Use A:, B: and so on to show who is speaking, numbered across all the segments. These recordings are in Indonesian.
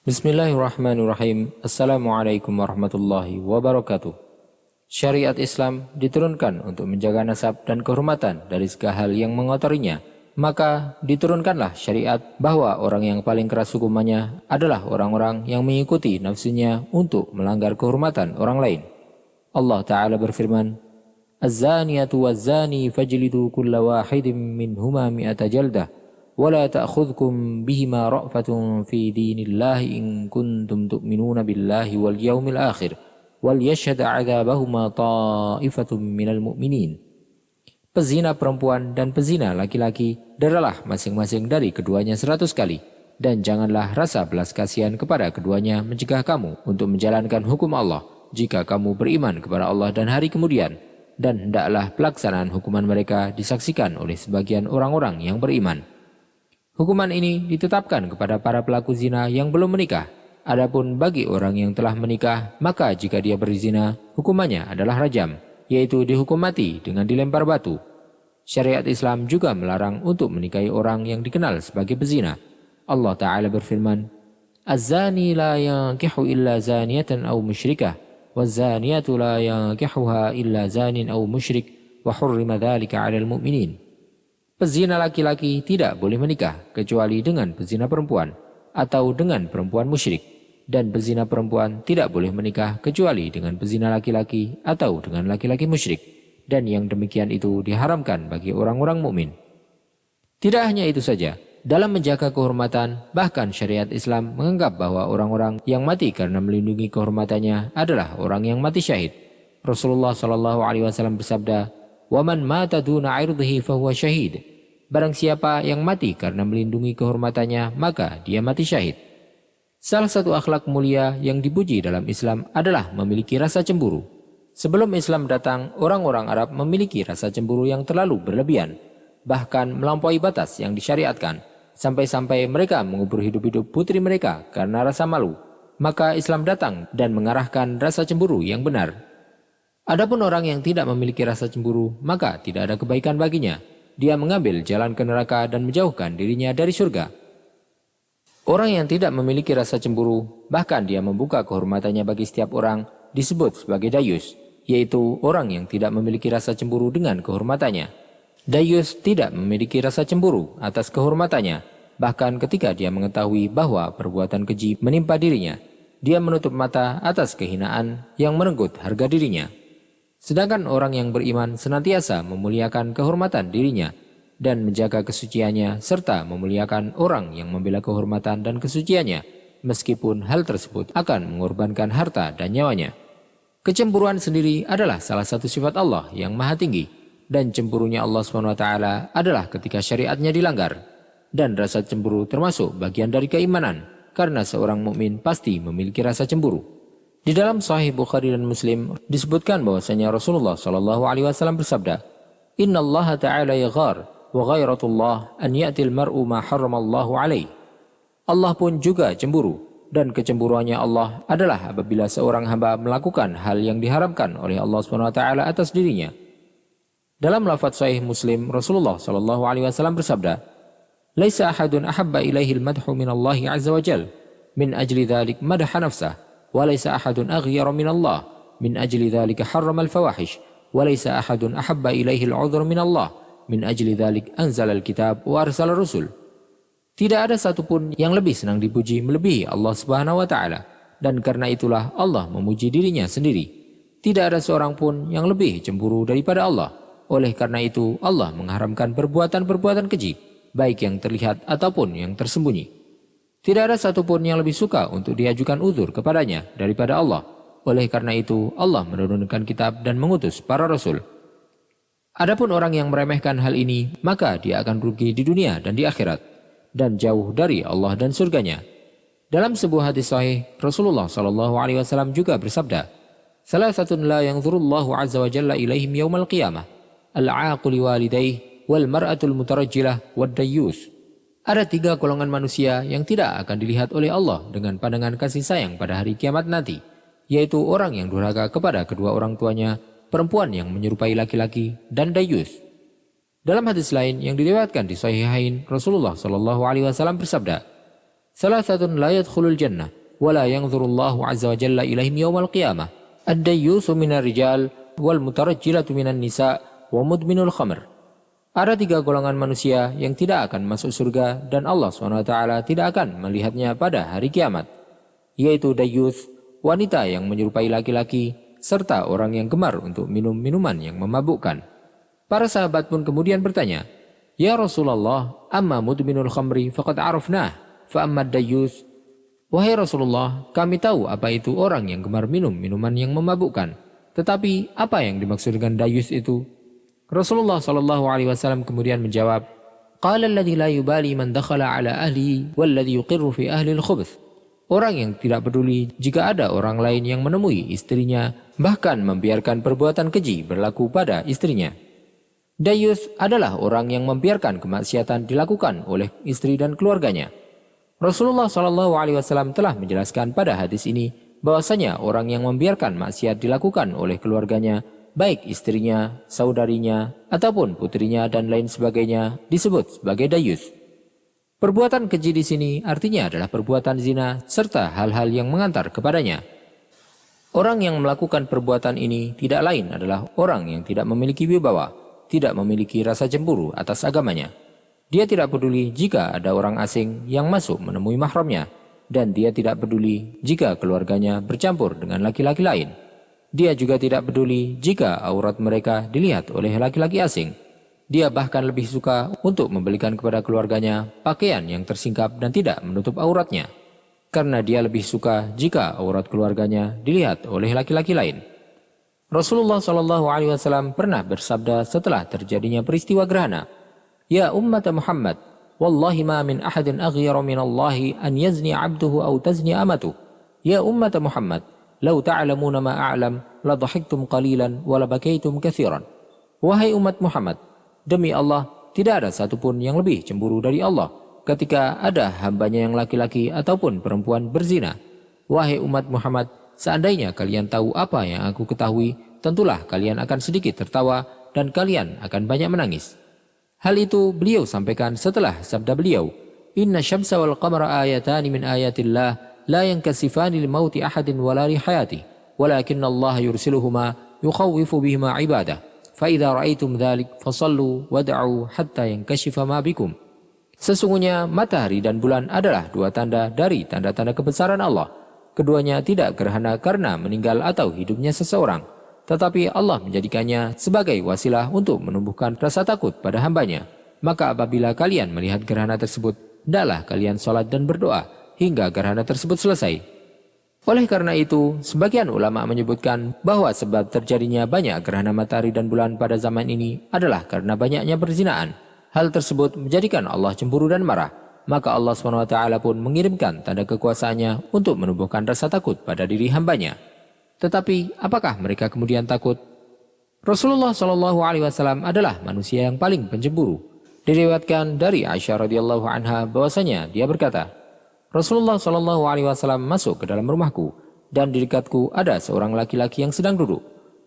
A: Bismillahirrahmanirrahim. Assalamualaikum warahmatullahi wabarakatuh. Syariat Islam diturunkan untuk menjaga nasab dan kehormatan dari segala hal yang mengotorinya. Maka diturunkanlah syariat bahwa orang yang paling keras hukumannya adalah orang-orang yang mengikuti nafsunya untuk melanggar kehormatan orang lain. Allah Ta'ala berfirman, Az-zaniyatu waz-zani fajlidu kulla wahidin minhuma mi'ata jaldah. ولا تأخذكم بهما رأفة في دين الله إن كنتم تؤمنون بالله واليوم الآخر وليشهد عذابهما طائفة من المؤمنين. Pezina perempuan dan pezina laki-laki deralah masing-masing dari keduanya 100 kali, dan janganlah rasa belas kasihan kepada keduanya mencegah kamu untuk menjalankan hukum Allah jika kamu beriman kepada Allah dan hari kemudian, dan hendaklah pelaksanaan hukuman mereka disaksikan oleh sebagian orang-orang yang beriman. Hukuman ini ditetapkan kepada para pelaku zina yang belum menikah. Adapun bagi orang yang telah menikah, maka jika dia berzina, hukumannya adalah rajam, yaitu dihukum mati dengan dilempar batu. Syariat Islam juga melarang untuk menikahi orang yang dikenal sebagai pezina. Allah Ta'ala berfirman, Az-zani la yankihu illa zaniyatan aw musyrikah, waz-zaniyatu la yankihuha illa zanin aw musyrik, wa hurrima dhalika 'alal mu'minin. Pezina laki-laki tidak boleh menikah kecuali dengan pezina perempuan atau dengan perempuan musyrik, dan pezina perempuan tidak boleh menikah kecuali dengan pezina laki-laki atau dengan laki-laki musyrik, dan yang demikian itu diharamkan bagi orang-orang mukmin. Tidak hanya itu saja, dalam menjaga kehormatan, bahkan syariat Islam menganggap bahwa orang-orang yang mati karena melindungi kehormatannya adalah orang yang mati syahid. Rasulullah SAW bersabda, "Waman mata duna 'irdihi fahuwa syahid." Barang siapa yang mati karena melindungi kehormatannya, maka dia mati syahid. Salah satu akhlak mulia yang dipuji dalam Islam adalah memiliki rasa cemburu. Sebelum Islam datang, orang-orang Arab memiliki rasa cemburu yang terlalu berlebihan, bahkan melampaui batas yang disyariatkan, sampai-sampai mereka mengubur hidup-hidup putri mereka karena rasa malu. Maka Islam datang dan mengarahkan rasa cemburu yang benar. Adapun orang yang tidak memiliki rasa cemburu, maka tidak ada kebaikan baginya. Dia mengambil jalan ke neraka dan menjauhkan dirinya dari surga. Orang yang tidak memiliki rasa cemburu, bahkan dia membuka kehormatannya bagi setiap orang, disebut sebagai dayus, yaitu orang yang tidak memiliki rasa cemburu dengan kehormatannya. Dayus tidak memiliki rasa cemburu atas kehormatannya, bahkan ketika dia mengetahui bahwa perbuatan keji menimpa dirinya, dia menutup mata atas kehinaan yang merenggut harga dirinya. Sedangkan orang yang beriman senantiasa memuliakan kehormatan dirinya dan menjaga kesuciannya, serta memuliakan orang yang membela kehormatan dan kesuciannya, meskipun hal tersebut akan mengorbankan harta dan nyawanya. Kecemburuan sendiri adalah salah satu sifat Allah yang maha tinggi, dan cemburunya Allah SWT adalah ketika syariatnya dilanggar. Dan rasa cemburu termasuk bagian dari keimanan, karena seorang mukmin pasti memiliki rasa cemburu. Di dalam Sahih Bukhari dan Muslim disebutkan bahwasanya Rasulullah SAW bersabda, Inna Allah Ta'ala yaghar wa ghairatullah an ya'til mar'u ma harramallahu alaih. Allah pun juga cemburu, dan kecemburuannya Allah adalah apabila seorang hamba melakukan hal yang diharamkan oleh Allah SWT atas dirinya. Dalam lafaz Sahih Muslim, Rasulullah SAW bersabda, Laisa ahadun ahabba ilaihil madhu minallahi azza wa jal min ajli dhalik madha nafsah. وليس أحد أغير من الله من أجل ذلك حرم الفواحش وليس أحد أحب إليه العذر من الله من أجل ذلك أنزل الكتاب وأرسل الرسل. Tidak ada satupun yang lebih senang dipuji melebihi Allah Subhanahu wa Ta'ala, dan karena itulah Allah memuji dirinya sendiri. Tidak ada seorang pun yang lebih cemburu daripada Allah. Oleh karena itu Allah mengharamkan perbuatan-perbuatan keji, baik yang terlihat ataupun yang tersembunyi. Tidak ada satupun yang lebih suka untuk diajukan uzur kepadanya daripada Allah. Oleh karena itu, Allah menurunkan kitab dan mengutus para rasul. Adapun orang yang meremehkan hal ini, maka dia akan rugi di dunia dan di akhirat, dan jauh dari Allah dan surganya. Dalam sebuah hadis sahih, Rasulullah SAW juga bersabda, Salasatun la yanzurullahu azza wa jalla ilaihim yawmal qiyamah, al-aaqu liwalidayh, wal mar'atul mutarajjilah, wad dayyus. Ada 3 golongan manusia yang tidak akan dilihat oleh Allah dengan pandangan kasih sayang pada hari kiamat nanti, yaitu orang yang durhaka kepada kedua orang tuanya, perempuan yang menyerupai laki-laki, dan dayus. Dalam hadis lain yang diriwayatkan di Sahihain, Rasulullah SAW bersabda, Thalathatun la yadkhulul jannah wa la yanzurullahu azza wa jalla ilaihim yawmal qiyamah. Ad-dayyusu minar rijal wal mutarajjilatu minan nisa wa mudminul khamr. Ada 3 golongan manusia yang tidak akan masuk surga dan Allah SWT tidak akan melihatnya pada hari kiamat, yaitu dayyus, wanita yang menyerupai laki-laki, serta orang yang gemar untuk minum minuman yang memabukkan. Para sahabat pun kemudian bertanya, "Ya Rasulullah, amma mudminul khamri faqad arafnah, fa amma dayyus?" Wahai Rasulullah, kami tahu apa itu orang yang gemar minum minuman yang memabukkan, tetapi apa yang dimaksud dengan dayyus itu? Rasulullah SAW kemudian menjawab, "Qala alladhi la yubali man dakhala ala ahlihi walladhi yuqirru fi ahli al-khubuth." Orang yang tidak peduli jika ada orang lain yang menemui istrinya, bahkan membiarkan perbuatan keji berlaku pada istrinya. Dayyus adalah orang yang membiarkan kemaksiatan dilakukan oleh istri dan keluarganya. Rasulullah SAW telah menjelaskan pada hadis ini bahwasanya orang yang membiarkan maksiat dilakukan oleh keluarganya, baik istrinya, saudarinya, ataupun putrinya dan lain sebagainya, disebut sebagai dayyus. Perbuatan keji di sini artinya adalah perbuatan zina serta hal-hal yang mengantar kepadanya. Orang yang melakukan perbuatan ini tidak lain adalah orang yang tidak memiliki wibawa, tidak memiliki rasa cemburu atas agamanya. Dia tidak peduli jika ada orang asing yang masuk menemui mahramnya, dan dia tidak peduli jika keluarganya bercampur dengan laki-laki lain. Dia juga tidak peduli jika aurat mereka dilihat oleh laki-laki asing. Dia bahkan lebih suka untuk membelikan kepada keluarganya pakaian yang tersingkap dan tidak menutup auratnya, karena dia lebih suka jika aurat keluarganya dilihat oleh laki-laki lain. Rasulullah SAW pernah bersabda setelah terjadinya peristiwa gerhana, "Ya ummat Muhammad, wallahi ma min ahadin aghyara min Allahi an yazni abduhu aw tazni amatuh. Ya ummat Muhammad, lau ta'lamuna ma a'lam la dhahiktum qalilan wa la bakaitum katsiran." Wahai umat Muhammad, demi Allah tidak ada satupun yang lebih cemburu dari Allah ketika ada hambanya yang laki-laki ataupun perempuan berzina. Wahai umat Muhammad, seandainya kalian tahu apa yang aku ketahui, tentulah kalian akan sedikit tertawa dan kalian akan banyak menangis. Hal itu beliau sampaikan setelah sabda beliau, "Inna syamsa wal qamara ayatani min ayatillah la yankasifani li mauti ahadin wala li hayati, walakinna Allah yursiluhuma yukhawwifu bihima ibadah. Fa idza ra'aitum dzalik fasallu wad'u hatta yankashifa ma bikum." Sesungguhnya matahari dan bulan adalah 2 tanda dari tanda-tanda kebesaran Allah. Keduanya tidak gerhana karena meninggal atau hidupnya seseorang, tetapi Allah menjadikannya sebagai wasilah untuk menumbuhkan rasa takut pada hambanya. Maka apabila kalian melihat gerhana tersebut, hendaklah kalian sholat dan berdoa hingga gerhana tersebut selesai. Oleh karena itu, sebagian ulama menyebutkan bahwa sebab terjadinya banyak gerhana matahari dan bulan pada zaman ini adalah karena banyaknya perzinaan. Hal tersebut menjadikan Allah cemburu dan marah. Maka Allah SWT pun mengirimkan tanda kekuasaannya untuk menumbuhkan rasa takut pada diri hambanya. Tetapi apakah mereka kemudian takut? Rasulullah SAW adalah manusia yang paling pencemburu. Diriwayatkan dari Aisyah radhiyallahu anha bahwasanya dia berkata, Rasulullah SAW masuk ke dalam rumahku dan di dekatku ada seorang laki-laki yang sedang duduk.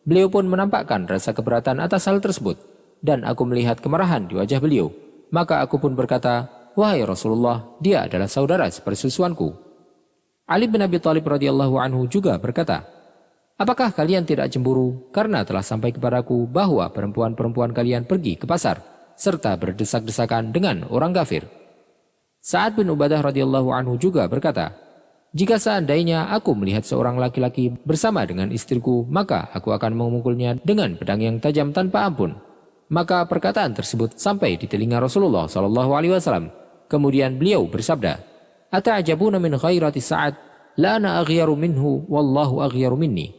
A: Beliau pun menampakkan rasa keberatan atas hal tersebut dan aku melihat kemarahan di wajah beliau. Maka aku pun berkata, "Wahai Rasulullah, dia adalah saudara sepersusuanku." Ali bin Abi Thalib radhiyallahu anhu juga berkata, "Apakah kalian tidak cemburu karena telah sampai kepadaku bahwa perempuan-perempuan kalian pergi ke pasar serta berdesak-desakan dengan orang kafir?" Sa'ad bin Ubadah radhiyallahu anhu juga berkata, "Jika seandainya aku melihat seorang laki-laki bersama dengan istriku, maka aku akan memukulnya dengan pedang yang tajam tanpa ampun." Maka perkataan tersebut sampai di telinga Rasulullah SAW. Kemudian beliau bersabda, "Ata'jabuna min khairati Sa'ad, la ana aghyaru minhu wallahu aghyaru minni."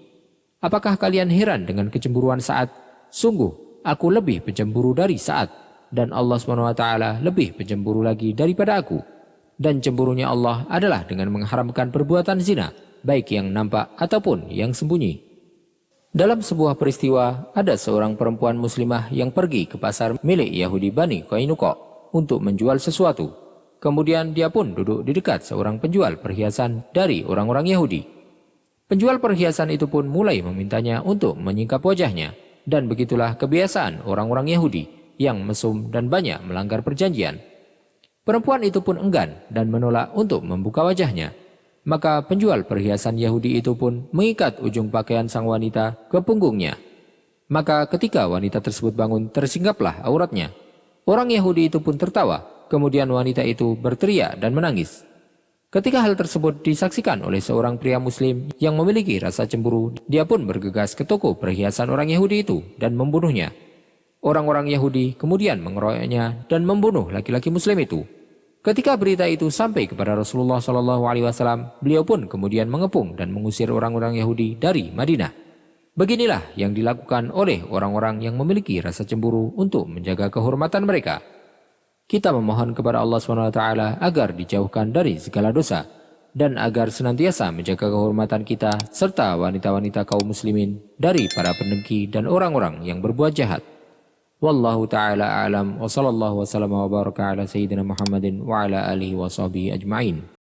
A: Apakah kalian heran dengan kecemburuan Sa'ad? Sungguh aku lebih pencemburu dari Sa'ad, dan Allah SWT lebih pencemburu lagi daripada aku. Dan cemburunya Allah adalah dengan mengharamkan perbuatan zina, baik yang nampak ataupun yang sembunyi. Dalam sebuah peristiwa, ada seorang perempuan muslimah yang pergi ke pasar milik Yahudi Bani Qainuqa untuk menjual sesuatu. Kemudian dia pun duduk di dekat seorang penjual perhiasan dari orang-orang Yahudi. Penjual perhiasan itu pun mulai memintanya untuk menyingkap wajahnya, dan begitulah kebiasaan orang-orang Yahudi yang mesum dan banyak melanggar perjanjian. Perempuan itu pun enggan dan menolak untuk membuka wajahnya. Maka penjual perhiasan Yahudi itu pun mengikat ujung pakaian sang wanita ke punggungnya. Maka ketika wanita tersebut bangun, tersinggaplah auratnya. Orang Yahudi itu pun tertawa, kemudian wanita itu berteriak dan menangis. Ketika hal tersebut disaksikan oleh seorang pria muslim yang memiliki rasa cemburu, dia pun bergegas ke toko perhiasan orang Yahudi itu dan membunuhnya. Orang-orang Yahudi kemudian mengeroyoknya dan membunuh laki-laki muslim itu. Ketika berita itu sampai kepada Rasulullah SAW, beliau pun kemudian mengepung dan mengusir orang-orang Yahudi dari Madinah. Beginilah yang dilakukan oleh orang-orang yang memiliki rasa cemburu untuk menjaga kehormatan mereka. Kita memohon kepada Allah SWT agar dijauhkan dari segala dosa dan agar senantiasa menjaga kehormatan kita serta wanita-wanita kaum muslimin dari para pendengki dan orang-orang yang berbuat jahat. Wallahu ta'ala a'lam wa sallallahu wa sallam wa baraka ala sayyidina Muhammadin wa ala alihi wa sahbihi ajma'in.